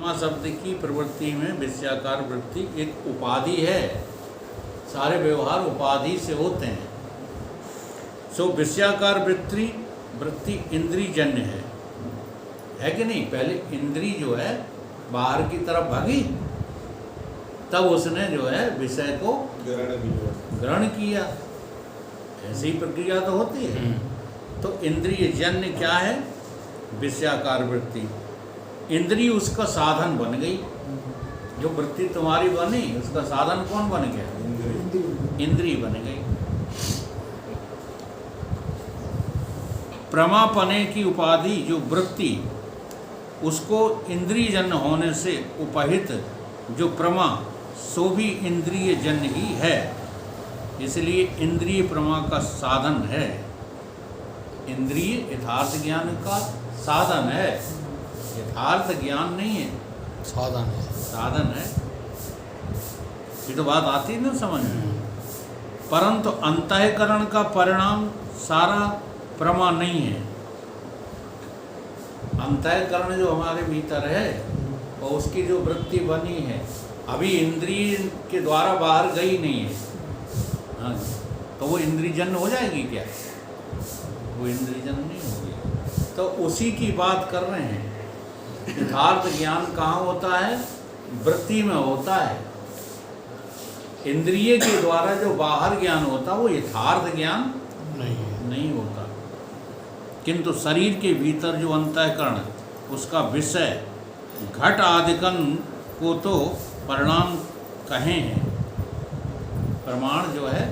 प्रमा शब्द की प्रवृत्ति में विषयाकार वृत्ति एक उपाधि है। सारे व्यवहार उपाधि से होते हैं। सो विषयाकार वृत्ति इंद्रियजन्य है कि नहीं? पहले इंद्री जो है बाहर की तरफ भागी, तब उसने जो है विषय को ग्रहण किया। ऐसी प्रक्रिया तो होती है। तो इंद्रियजन्य क्या है? विषयाकार वृत्ति। इंद्री उसका साधन बन गई। जो वृत्ति तुम्हारी बनी उसका साधन कौन बन गया? इंद्री बन गई। प्रमापने की उपाधि जो वृत्ति, उसको इंद्रियजन्य होने से उपहित जो प्रमा, सो भी इंद्रियजन्य ही है। इसलिए इंद्रिय प्रमा का साधन है। इंद्रिय यथार्थ ज्ञान का साधन है, यथार्थ ज्ञान नहीं है, साधन है। साधन है। ये तो बात आती है ना समझ में। परंतु अंतःकरण का परिणाम सारा प्रमा नहीं है। अंतःकरण जो हमारे भीतर है और उसकी जो वृत्ति बनी है, अभी इंद्रिय के द्वारा बाहर गई नहीं है। हाँ, तो वो इंद्रियजन्य हो जाएगी क्या? वो इंद्रियजन्य नहीं होगी। तो उसी की बात कर रहे हैं। यथार्थ ज्ञान कहाँ होता है? वृत्ति में होता है। इंद्रिय के द्वारा जो बाहर ज्ञान होता है वो यथार्थ ज्ञान नहीं होता। किंतु शरीर के भीतर जो अंतःकरण, उसका विषय घट आदिकन को तो परिणाम कहे हैं। प्रमाण जो है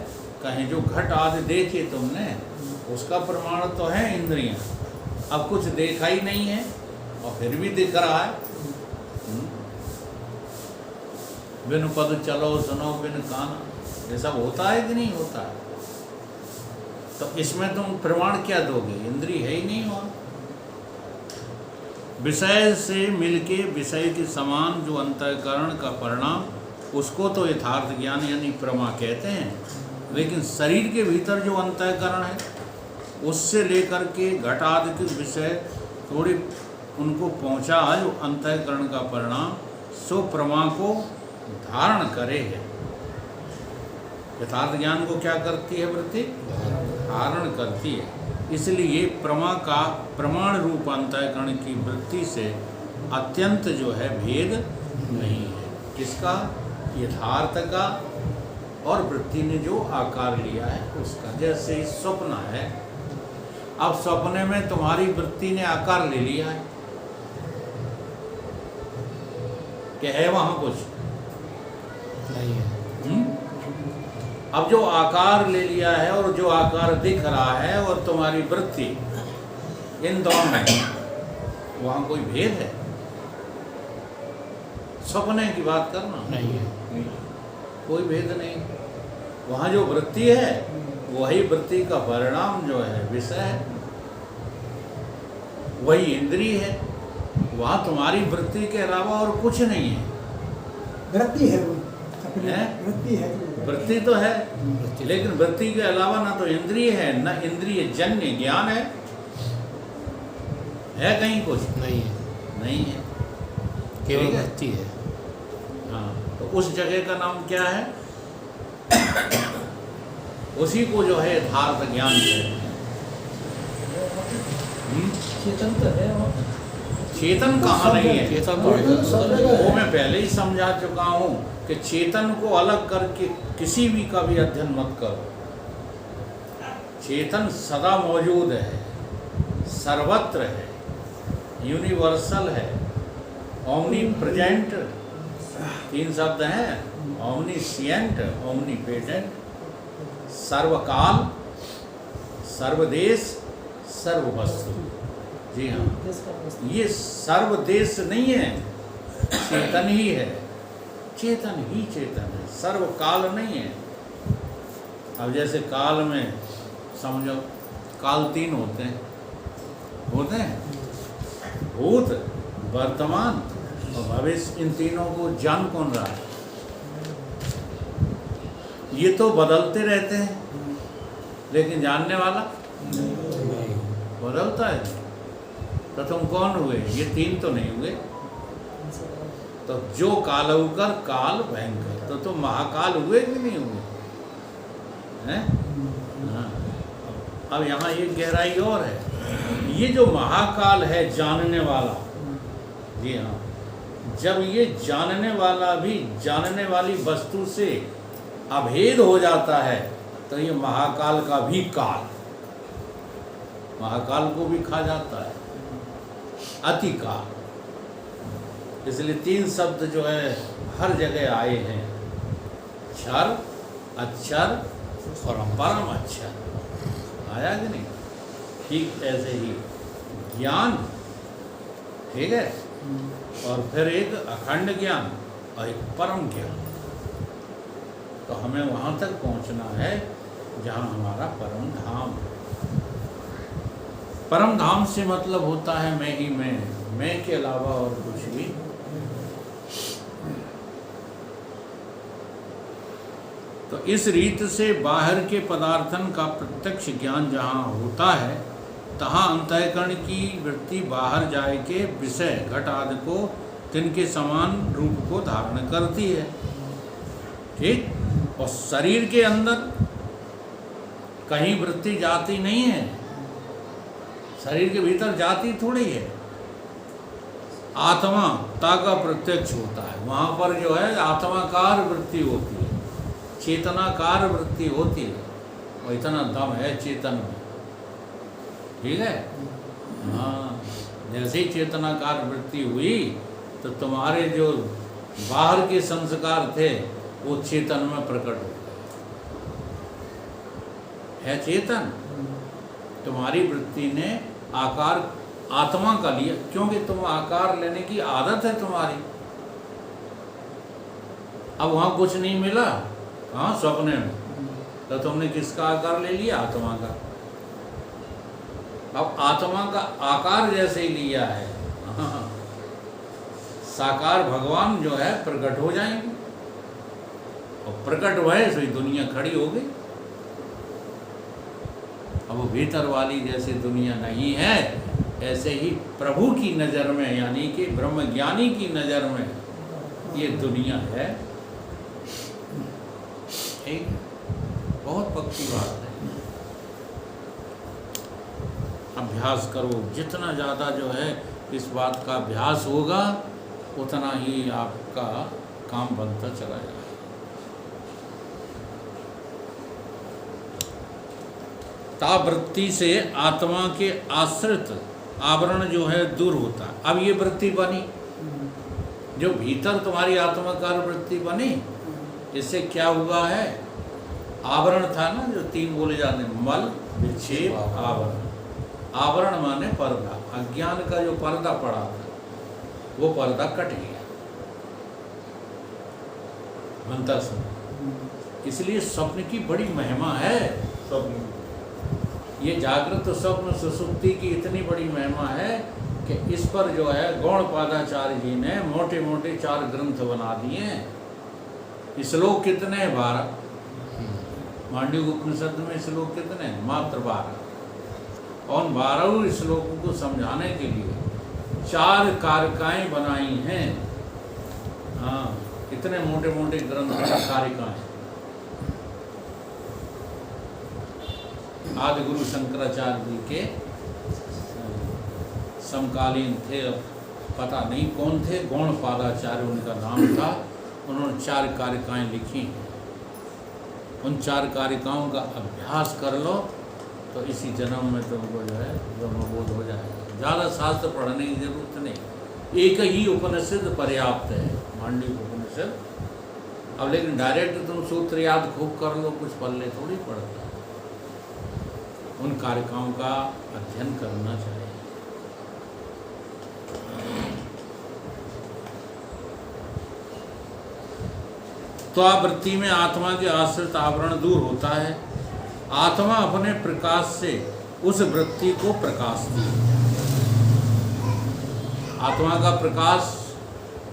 कहें, जो घट आदि देखे तुमने उसका प्रमाण तो है इंद्रियां। अब कुछ देखा ही नहीं है और फिर भी दिख रहा है। बिन पद चलो सुनो बिन काना, ये सब होता है कि नहीं होता है? तो इसमें तुम प्रमाण क्या दोगे? इंद्रिय है ही नहीं। और विषय से मिलके विषय के समान जो अंतःकरण का परिणाम, उसको तो यथार्थ ज्ञान यानी प्रमा कहते हैं। लेकिन शरीर के भीतर जो अंतःकरण है, उससे लेकर के घट आदि के विषय थोड़ी उनको पहुँचा जो अंतःकरण का परिणाम, सो प्रमा को धारण करे है। यथार्थ ज्ञान को क्या करती है वृत्ति? धारण करती है। इसलिए प्रमा का प्रमाण रूप अंतःकरण की वृत्ति से अत्यंत जो है भेद नहीं है। किसका? यथार्थ का और वृत्ति ने जो आकार लिया है उसका। जैसे स्वप्न है, अब सपने में तुम्हारी वृत्ति ने आकार ले लिया है, क्या है वहाँ कुछ? नहीं है। अब जो आकार ले लिया है और जो आकार दिख रहा है और तुम्हारी वृत्ति, इन दोनों में वहाँ कोई भेद है? सपने की बात करना नहीं है, कोई भेद नहीं। वहाँ जो वृत्ति है वही वृत्ति का परिणाम जो है विषय है, वही इंद्रिय है। वहाँ तुम्हारी वृत्ति के अलावा और कुछ नहीं है। वृत्ति है वो, वृत्ति है, वृत्ति तो है, लेकिन वृत्ति के अलावा ना तो इंद्रिय है न इंद्रिय जन्य ज्ञान है कहीं कुछ? नहीं है, नहीं है, केवल वृत्ति है। हाँ, तो उस जगह का नाम क्या है? उसी को जो है यथार्थ ज्ञान है। चेतन तो है वो। चेतन कहाँ नहीं है? चेतन वो मैं पहले ही समझा चुका हूँ कि चेतन को अलग करके किसी भी का भी अध्ययन मत करो। चेतन सदा मौजूद है, सर्वत्र है, यूनिवर्सल है, ओमनी प्रेजेंट, 3 शब्द हैं, ओमनीसिएंट, ओमनीपेटेंट, सर्वकाल, सर्वदेश, सर्ववस्तु। जी हाँ, ये सर्वदेश नहीं है, चेतन ही है, चेतन ही चेतन है, सर्वकाल नहीं है। अब जैसे काल में समझो काल 3 होते हैं, भूत, वर्तमान और भविष्य। इन तीनों को जान कौन रहा है? ये तो बदलते रहते हैं, लेकिन जानने वाला बदलता है। तो तुम कौन हुए? ये 3 तो नहीं हुए। तो जो कालौकर काल भयंकर, तो महाकाल हुए कि नहीं हुए हैं? हाँ। अब यहाँ ये गहराई और है, ये जो महाकाल है जानने वाला, जी हाँ, जब ये जानने वाला भी जानने वाली वस्तु से अभेद हो जाता है तो ये महाकाल का भी काल, महाकाल को भी खा जाता है, अति काल। इसलिए 3 शब्द जो है हर जगह आए हैं, क्षर, अक्षर, परम अक्षर, आया कि नहीं? ठीक ऐसे ही ज्ञान, ठीक है, और फिर एक अखंड ज्ञान और एक परम ज्ञान। तो हमें वहाँ तक पहुँचना है जहाँ हमारा परम धाम है। परम धाम से मतलब होता है मैं ही मैं के अलावा और कुछ भी। तो इस रीत से बाहर के पदार्थन का प्रत्यक्ष ज्ञान जहाँ होता है तहाँ अंतःकरण की वृत्ति बाहर जाए के विषय घट आदि को तिनके समान रूप को धारण करती है, ठीक। और शरीर के अंदर कहीं वृत्ति जाती नहीं है, शरीर के भीतर जाती थोड़ी है। आत्मा का प्रत्यक्ष होता है, वहाँ पर जो है आत्माकार वृत्ति होती है, चेतनाकार वृत्ति होती है, और इतना दम है चेतन में, ठीक है। हाँ, जैसे ही चेतनाकार वृत्ति हुई तो तुम्हारे जो बाहर के संस्कार थे वो चेतन में प्रकट हो गए, है चेतन। तुम्हारी वृत्ति ने आकार आत्मा का लिया, क्योंकि तुम आकार लेने की आदत है तुम्हारी। अब वहाँ कुछ नहीं मिला, हाँ, सपने में, तो तुमने किसका आकार ले लिया? आत्मा का। अब आत्मा का आकार जैसे ही लिया है, हाँ, साकार भगवान जो है प्रकट हो जाएंगे, और प्रकट हुए तो दुनिया खड़ी हो गई। अब वो भीतर वाली जैसे दुनिया नहीं है, ऐसे ही प्रभु की नज़र में, यानी कि ब्रह्मज्ञानी की नज़र में ये दुनिया है। एक बहुत पक्की बात है। अभ्यास करो, जितना ज़्यादा जो है इस बात का अभ्यास होगा उतना ही आपका काम बनता चला जाएगा। तावृत्ति से आत्मा के आश्रित आवरण जो है दूर होता है। अब ये वृत्ति बनी, जो भीतर तुम्हारी आत्माकार वृत्ति बनी, इससे क्या हुआ है? आवरण था ना जो 3 बोले जाते हैं, मल, विक्षेप, आवरण। आवरण माने पर्दा, अज्ञान का जो पर्दा पड़ा था वो पर्दा कट गया, बनता सुन। इसलिए स्वप्न की बड़ी महिमा है। स्वप्न, ये जागृत स्वप्न सुसुप्ति की इतनी बड़ी महिमा है कि इस पर जो है गौड़पादाचार्य जी ने मोटे मोटे 4 ग्रंथ बना दिए हैं। श्लोक कितने हैं? 12। मांडव्य उपनिषद में श्लोक कितने हैं? मात्र 12। और 12 श्लोकों को समझाने के लिए 4 कारिकाएं बनाई हैं। हाँ, इतने मोटे मोटे ग्रंथ हैं, कारिकाएं। आदि गुरु शंकराचार्य जी के समकालीन थे, पता नहीं कौन थे, गौड़पादाचार्य उनका नाम था। उन्होंने 4 कारिकाएं लिखी हैं। उन 4 कारिकाओं का अभ्यास कर लो तो इसी जन्म में तुमको जो है ब्रह्मबोध हो जाएगा। ज़्यादा शास्त्र पढ़ने की जरूरत नहीं, एक ही उपनिषद पर्याप्त है, मांडव्य उपनिषद। अब लेकिन डायरेक्ट तुम सूत्र याद खूब कर लो, कुछ पल्ले थोड़ी पड़ता है। उन कारिकाओं का अध्ययन करना चाहिए। तो वृत्ति में आत्मा के आश्रित आवरण दूर होता है। आत्मा अपने प्रकाश से उस वृत्ति को प्रकाशती है। आत्मा का प्रकाश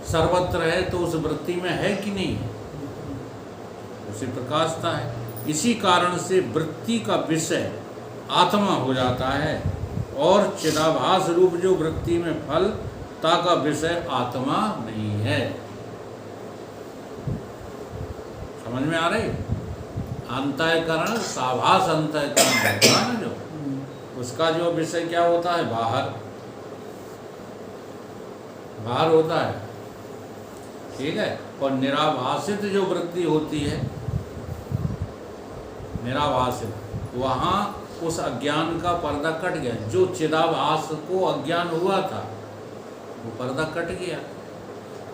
सर्वत्र है तो उस वृत्ति में है कि नहीं? उसे प्रकाशता है। इसी कारण से वृत्ति का विषय आत्मा हो जाता है और चिदाभास रूप जो वृत्ति में फल ता का विषय आत्मा नहीं है। समझ में आ रही? अंतःकरण साभास अंतःकरण होता है ना, जो उसका जो विषय क्या होता है, बाहर बाहर होता है, ठीक है। और निराभासित जो वृत्ति होती है, निराभासित, वहाँ उस अज्ञान का पर्दा कट गया। जो चिदाभास को अज्ञान हुआ था वो पर्दा कट गया।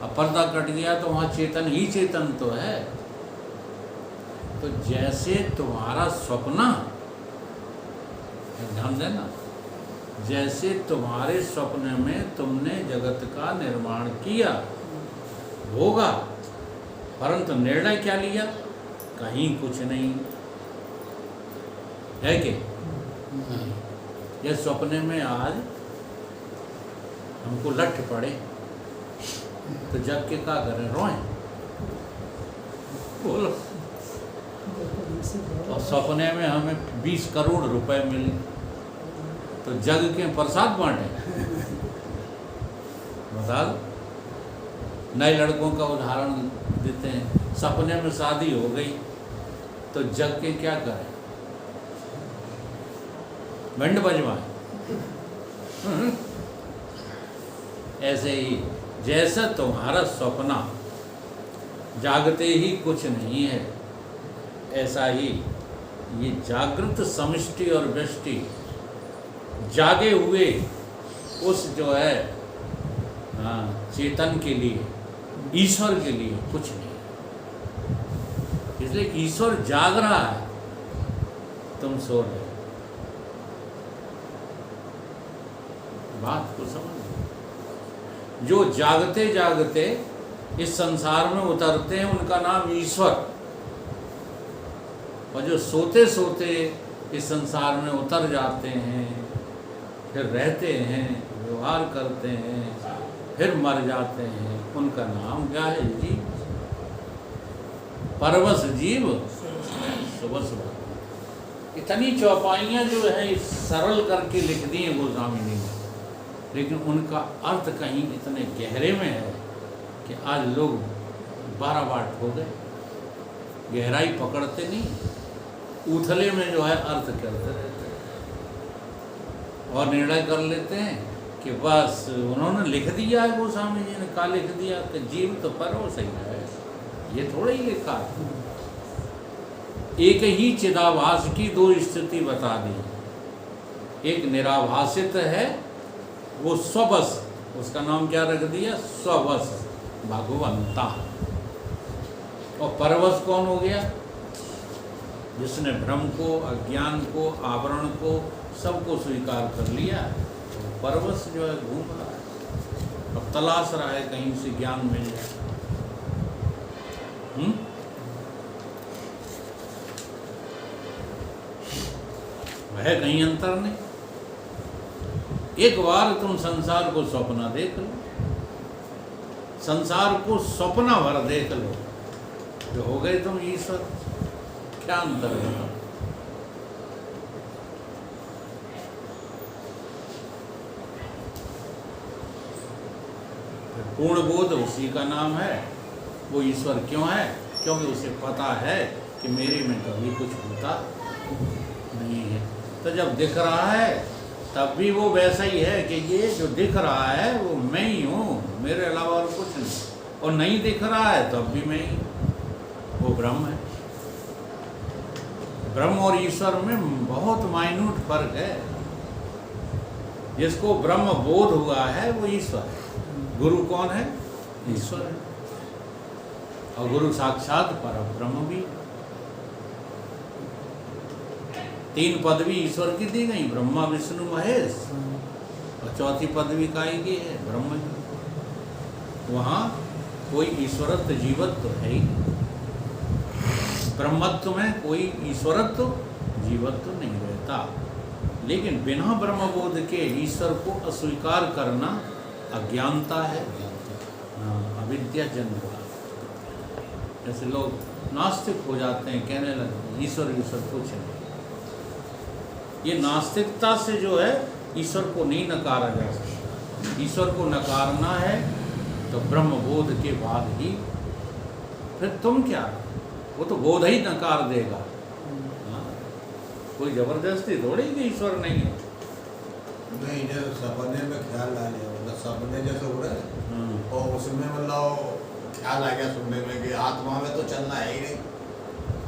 अब पर्दा कट गया तो वहाँ चेतन ही चेतन तो है। तो जैसे तुम्हारा स्वप्न, ध्यान देना, जैसे तुम्हारे स्वप्न में तुमने जगत का निर्माण किया होगा, परंतु निर्णय क्या लिया, कहीं कुछ नहीं है कि नहीं। ये सपने में आज हमको लठ पड़े तो जग के क्या करें, रोएं? बोलो। और सपने में हमें 20 करोड़ रुपए मिले तो जग के प्रसाद बांटे? बता दो। नए लड़कों का उदाहरण देते हैं, सपने में शादी हो गई तो जग के क्या करें, बैंड बजवाएं? ऐसे ही जैसा तुम्हारा सपना जागते ही कुछ नहीं है, ऐसा ही ये जागृत समष्टि और व्यष्टि जागे हुए उस जो है चेतन के लिए, ईश्वर के लिए कुछ नहीं। इसलिए ईश्वर जाग रहा है, तुम सो रहे हो। बात को समझ। जो जागते जागते इस संसार में उतरते हैं उनका नाम ईश्वर, और जो सोते सोते इस संसार में उतर जाते हैं, फिर रहते हैं, व्यवहार करते हैं, फिर मर जाते हैं, उनका नाम क्या है? जीव। परवश जीव सुबह सुबह। इतनी चौपाइयाँ जो है सरल करके लिख दी हैं गोस्वामी ने, लेकिन उनका अर्थ कहीं इतने गहरे में है कि आज लोग 12 बाट हो गए, गहराई पकड़ते नहीं, उथले में जो है अर्थ करते रहते हैं और निर्णय कर लेते हैं कि बस उन्होंने लिख दिया है, गोस्वामी जी ने क्या लिख दिया कि जीव तो परवश ही है, ये थोड़ा ही लिखा है। एक ही चिदाभास की दो स्थिति बता दी। एक निराभासित है, वो स्वबस, उसका नाम क्या रख दिया? स्वबस, भगवंता। और परवश कौन हो गया? जिसने भ्रम को, अज्ञान को, आवरण को, सबको स्वीकार कर लिया, तो परवश जो है घूम रहा है, अब तलाश रहा है कहीं से ज्ञान मिल जाए। वह कहीं अंतर नहीं। एक बार तुम संसार को सपना देख लो, संसार को सपना भर देख लो, जो हो गए तुम ईश्वर। क्या अंतर है? पूर्ण बोध उसी का नाम है। वो ईश्वर क्यों है? क्योंकि उसे पता है कि मेरे में कभी कुछ होता नहीं है। तो जब दिख रहा है तब भी वो वैसा ही है कि ये जो दिख रहा है वो मैं ही हूँ, मेरे अलावा और कुछ नहीं। और नहीं दिख रहा है तब भी मैं ही, वो ब्रह्म है। ब्रह्म और ईश्वर में बहुत माइन्यूट फर्क है। जिसको ब्रह्म बोध हुआ है वो ईश्वर है। गुरु कौन है? ईश्वर है। और गुरु साक्षात परब्रह्म भी। 3 पदवी ईश्वर की दी गई, ब्रह्मा विष्णु महेश, और 4थी पदवी काई की है? ब्रह्म की। वहाँ कोई ईश्वरत्व जीवत्व है ही, ब्रह्मत्व में कोई ईश्वरत्व जीवत्व नहीं रहता। लेकिन बिना ब्रह्मबोध के ईश्वर को अस्वीकार करना अज्ञानता है, अविद्या जन्म। जैसे लोग नास्तिक हो जाते हैं, कहने लगे ईश्वर ईश्वर कुछ नहीं। ये नास्तिकता से जो है ईश्वर को नहीं नकारा जा सकता। ईश्वर को नकारना है तो ब्रह्मबोध के बाद ही। फिर तुम क्या, वो तो बोध ही नकार देगा। हाँ? कोई जबरदस्ती थोड़ी कि ईश्वर नहीं है। नहीं, जैसे सपने में ख्याल आ गया, मतलब सपने जैसे हो रहे हैं और उसमें मतलब ख्याल आ गया सुनने में कि आत्मा में तो चलना है ही नहीं,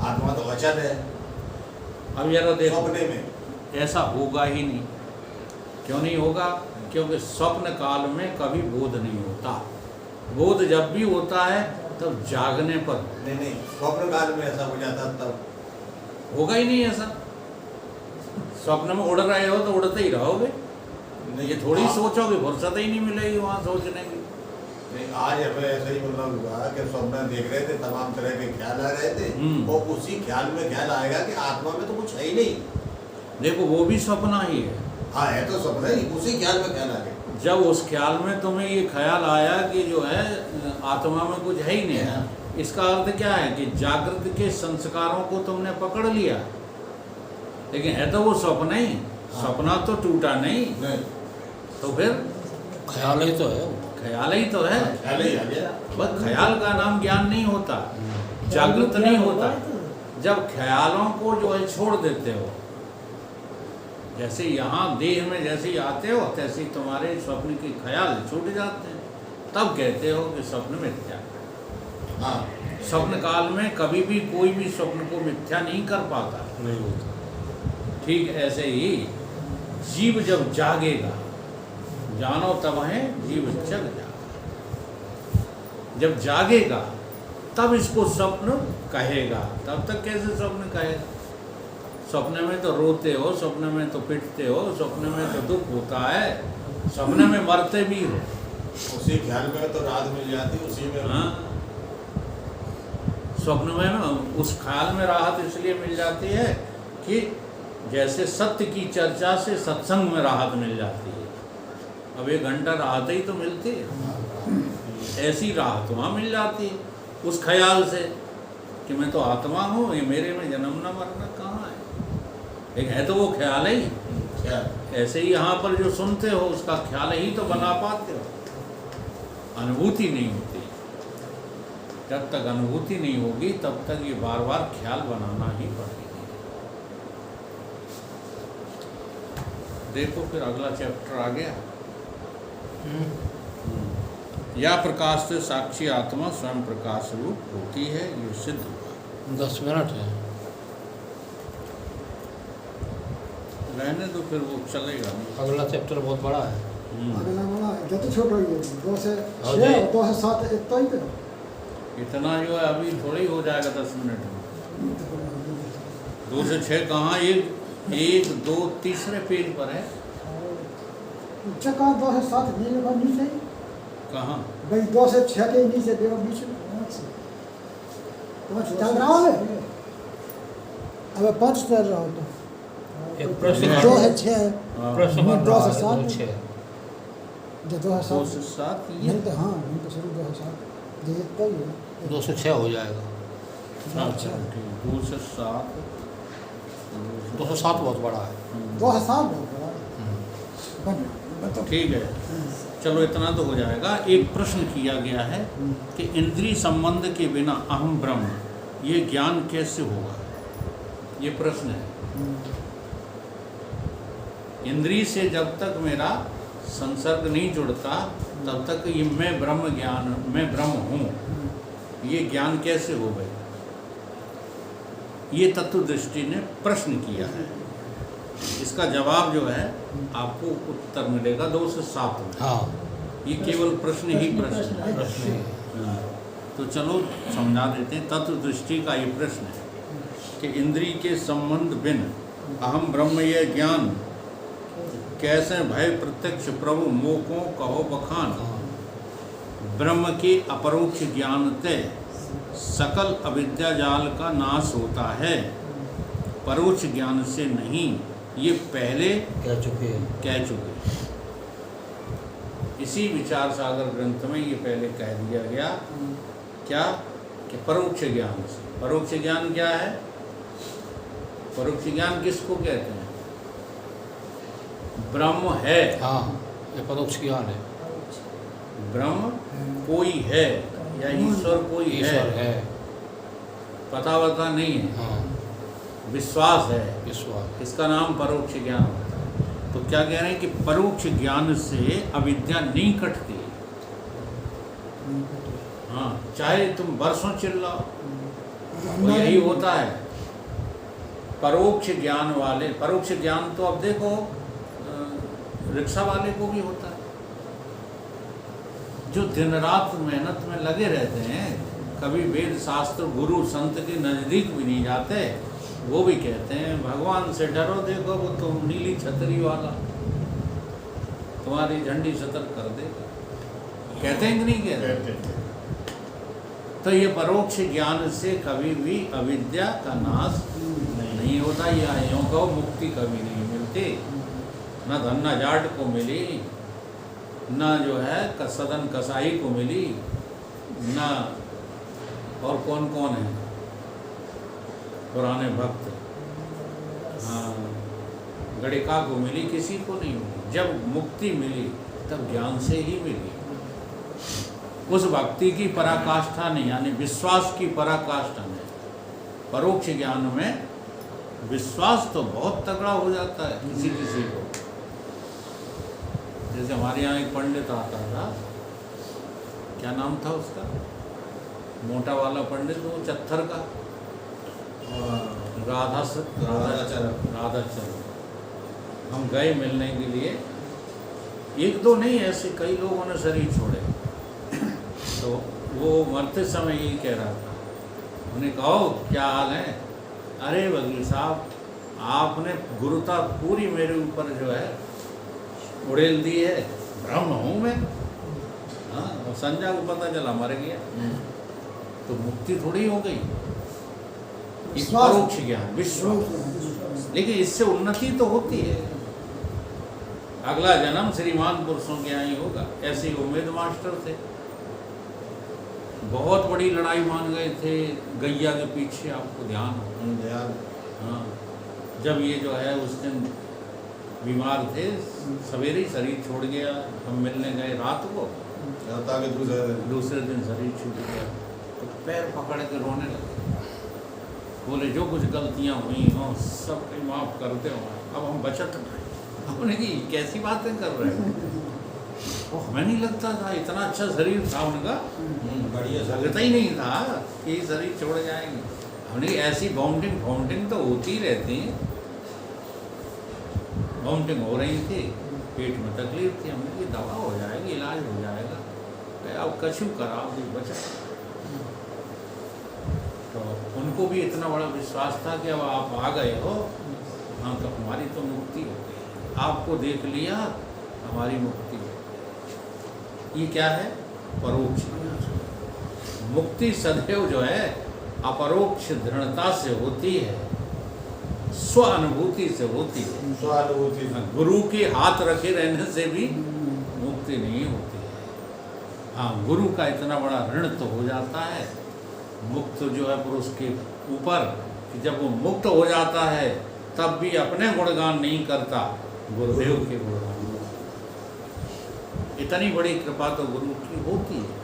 आत्मा तो अचल है। अब यार देखो, सपने में ऐसा होगा ही नहीं। क्यों नहीं होगा? क्योंकि स्वप्न काल में कभी बोध नहीं होता। बोध जब भी होता है तब जागने पर। नहीं, स्वप्न काल में ऐसा हो जाता तब होगा ही नहीं ऐसा। स्वप्न में उड़ रहे हो तो उड़ते ही रहोगे। नहीं। ये थोड़ी सोचोगे, फुर्सत ही नहीं मिलेगी वहाँ सोचने की। नहीं, आज हमें ऐसा ही मतलब हुआ कि स्वप्न देख रहे थे, तमाम तरह के ख्याल आ रहे थे और उसी ख्याल में ख्याल आएगा कि आत्मा में तो कुछ है ही नहीं। देखो वो भी सपना ही है। हाँ, है तो सपना ही, उसी ख्याल में ख्याल आ गया। जब उस ख्याल में तुम्हें ये ख्याल आया कि जो है आत्मा में कुछ है ही नहीं है, इसका अर्थ क्या है कि जागृत के संस्कारों को तुमने पकड़ लिया, लेकिन है तो वो सपना ही। सपना तो टूटा नहीं, तो फिर ख्याल ही तो है। ख्याल ही तो है। ख्याल ही आ गया। बस ख्याल का नाम ज्ञान नहीं होता, जागृत नहीं होता। जब ख्यालों को जो है छोड़ देते हो, जैसे यहाँ देह में जैसे ही आते हो तैसे ही तुम्हारे स्वप्न के ख्याल छूट जाते हैं, तब कहते हो कि स्वप्न मिथ्या। हाँ, स्वप्न काल में कभी भी कोई भी स्वप्न को मिथ्या नहीं कर पाता। नहीं होता। ठीक ऐसे ही जीव जब जागेगा, जानो तब है जीव जग जागा। जब जागेगा तब इसको स्वप्न कहेगा, तब तक कैसे स्वप्न कहेगा? स्वप्न में तो रोते हो, स्वप्न में तो पिटते हो, स्वप्न में तो दुख होता है, स्वप्न में मरते भी हो। उसी ख्याल में तो राहत मिल जाती, उसी में। हाँ, स्वप्न में ना उस ख्याल में राहत इसलिए मिल जाती है कि जैसे सत्य की चर्चा से सत्संग में राहत मिल जाती है। अब 1 घंटा राहत ही तो मिलती है, ऐसी राहत वहाँ मिल जाती है उस ख्याल से कि मैं तो आत्मा हूँ, ये मेरे में जन्मना मरना कहाँ है। लेकिन है तो वो ख्याल ही। ऐसे ही यहाँ पर जो सुनते हो उसका ख्याल ही तो बना पाते हो, अनुभूति नहीं होती। जब तक अनुभूति नहीं होगी तब तक ये बार बार ख्याल बनाना ही पड़ेगा। देखो फिर अगला चैप्टर आ गया। या प्रकाश से साक्षी आत्मा स्वयं प्रकाश रूप होती है, ये सिद्ध हुआ। 10 मिनट है। रहने दो, फिर वो चलेगा नहीं। अगला चैप्टर बहुत बड़ा है। अगला वाला जब छोटा ही है, 2 से हाँ 6 जी। और 2 से 7 इतना ही तो। इतना जो है अभी थोड़ी हो जाएगा 10 मिनट में। 2 से 6 कहाँ, 1 2 तीसरे पेज पर है। ऊंचा कहाँ 2 से 7 नीचे कहाँ? भाई 2 से 6 के नीचे देखो बीच में 5 चल रहा है। अब 5 चल रहा हो तो एक प्रश्न 2 से 6 है। हाँ, प्रश्न बन 2 रहा से है, 7 छः। जो 2 से 2 7 से 7 नहीं तो हाँ नहीं तो शुरू 2 से 7 ये तो ही है। 2 से 6 हो जाएगा। अच्छा ठीक, 2 से 7 2 से 7 बहुत बड़ा है। 2 से 7 बहुत बड़ा है। बन तो ठीक है, चलो इतना तो हो जाएगा। एक प्रश्न किया गया है कि इंद्रिय संबंध के बिना अहम ब्रह्म ये ज्ञान कैसे होगा? ये प्रश्न है। इंद्रिय से जब तक मेरा संसर्ग नहीं जुड़ता तब तक ये मैं ब्रह्म हूँ, ये ज्ञान कैसे हो गए? ये तत्व दृष्टि ने प्रश्न किया है। इसका जवाब जो है आपको उत्तर मिलेगा 2 से 7 में। हाँ, ये केवल प्रश्न ही प्रश्न है। प्रश्न ही। हाँ, तो चलो समझा देते हैं। तत्व दृष्टि का ये प्रश्न है कि इंद्रिय के संबंध बिन अहम ब्रह्म ये ज्ञान कैसे भय प्रत्यक्ष प्रभु मोको कहो बखान। ब्रह्म के अपरोक्ष ज्ञान तय सकल अविद्या जाल का नाश होता है, परोक्ष ज्ञान से नहीं, ये पहले कह चुके इसी विचार सागर ग्रंथ में ये पहले कह दिया गया। क्या कि परोक्ष ज्ञान से। परोक्ष ज्ञान क्या है? परोक्ष ज्ञान किसको कहते हैं? ब्रह्म है। हाँ, ये परोक्ष ज्ञान है। ब्रह्म कोई है या ईश्वर कोई ईश्वर है। पता वता नहीं है, हाँ विश्वास है, विश्वास। इसका नाम परोक्ष ज्ञान होता है। तो क्या कह रहे हैं कि परोक्ष ज्ञान से अविद्या नहीं कटती। हाँ, चाहे तुम वर्षों चिल्लाओ, वो यही होता है। परोक्ष ज्ञान वाले, परोक्ष ज्ञान तो अब देखो रिक्शा वाले को भी होता है, जो दिन रात मेहनत में लगे रहते हैं, कभी वेद शास्त्र गुरु संत के नज़दीक भी नहीं जाते, वो भी कहते हैं भगवान से डरो, देखो वो तुम नीली छतरी वाला तुम्हारी झंडी सतर कर देगा। कहते हैं कि नहीं कहते? तो ये परोक्ष ज्ञान से कभी भी अविद्या का नाश नहीं होता। या यों कहो मुक्ति कभी नहीं मिलती, न धन्ना जाट को मिली, न जो है सदन कसाई को मिली, न और कौन कौन है पुराने भक्त, हाँ गणिका को मिली, किसी को नहीं मिली। जब मुक्ति मिली तब ज्ञान से ही मिली। उस भक्ति की पराकाष्ठा नहीं, यानी विश्वास की पराकाष्ठा नहीं। परोक्ष ज्ञान में विश्वास तो बहुत तगड़ा हो जाता है किसी किसी को। जैसे हमारे यहाँ एक पंडित आता था, क्या नाम था उसका, मोटा वाला पंडित, वो चत्थर का, राधाचरण। हम गए मिलने के लिए, एक दो नहीं ऐसे कई लोगों ने शरीर छोड़े। तो वो मरते समय यही कह रहा था, उन्हें कहो क्या हाल है, अरे वकील साहब आपने गुरुता पूरी मेरे ऊपर जो है उड़ेल दी है, ब्रह्म हूँ मैं। हाँ, और संजय को पता चला मर गया, तो मुक्ति थोड़ी हो गई। परोक्ष ज्ञान, विश्वास। लेकिन इससे उन्नति तो होती है, अगला जन्म श्रीमान पुरुषों के यहाँ ही होगा। ऐसे ही उम्मेद मास्टर थे, बहुत बड़ी लड़ाई मान गए थे गैया के पीछे, आपको ध्यान हो? हाँ, जब ये जो है उस दिन बीमार थे, सवेरे ही शरीर छोड़ गया, हम मिलने गए रात को, दूसरे दिन शरीर छूट गया, तो पैर पकड़ के रोने लगे, बोले जो कुछ गलतियाँ हुई हों सब कहीं माफ़ कर दो, अब हम बचत नहीं। हमने की कैसी बातें कर रहे हैं, हमें नहीं लगता था इतना अच्छा शरीर था उनका, बढ़िया लगता ही नहीं था कि शरीर छोड़ जाएंगे। हमने ऐसी वॉमिटिंग तो होती रहती है, वॉमिटिंग हो रही थी, पेट में तकलीफ थी, हमने की दवा हो जाएगी, इलाज हो जाएगा, अब कछु कराओ भी बचा। तो उनको भी इतना बड़ा विश्वास था कि अब आप आ गए हो, हाँ तो हमारी तो मुक्ति हो गई, आपको देख लिया हमारी मुक्ति हो गई। ये क्या है? परोक्ष। मुक्ति सदैव जो है अपरोक्ष दृढ़ता से होती है, स्व अनुभूति से होती है। स्वानुभूति गुरु के हाथ रखे रहने से भी मुक्ति नहीं होती है। हाँ, गुरु का इतना बड़ा ऋण तो हो जाता है मुक्त जो है पुरुष के ऊपर, कि जब वो मुक्त हो जाता है तब भी अपने गुणगान नहीं करता, गुरुदेव के गुणगान। इतनी बड़ी कृपा तो गुरु की होती है।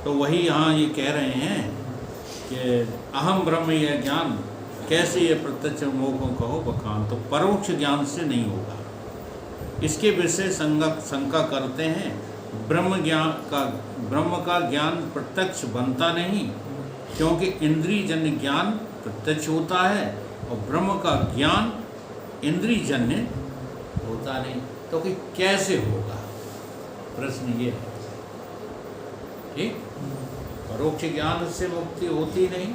तो वही यहाँ ये कह रहे हैं कि अहम ब्रह्म यह ज्ञान कैसे ये प्रत्यक्ष मोह कहो बखान, तो परोक्ष ज्ञान से नहीं होगा। इसके विषय शंका करते हैं, ब्रह्म का ज्ञान प्रत्यक्ष बनता नहीं, क्योंकि इंद्रियजन्य ज्ञान प्रत्यक्ष होता है और ब्रह्म का ज्ञान इंद्रियजन्य होता नहीं। तो कि कैसे होगा, प्रश्न ये है। ठीक, परोक्ष ज्ञान से मुक्ति होती नहीं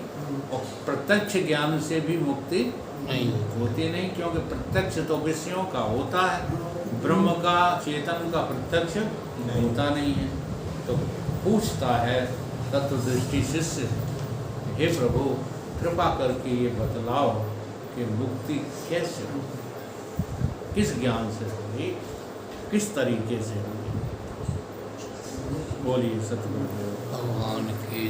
और प्रत्यक्ष ज्ञान से भी मुक्ति नहीं होती नहीं, क्योंकि प्रत्यक्ष तो विषयों का होता है, ब्रह्म का चेतन का प्रत्यक्ष होता नहीं है। तो पूछता है तत्वदृष्टि शिष्य, हे प्रभु कृपा करके ये बतलाओ कि मुक्ति कैसे होगी, किस ज्ञान से होगी, किस तरीके से होगी। बोलिए सतगुरु भगवान की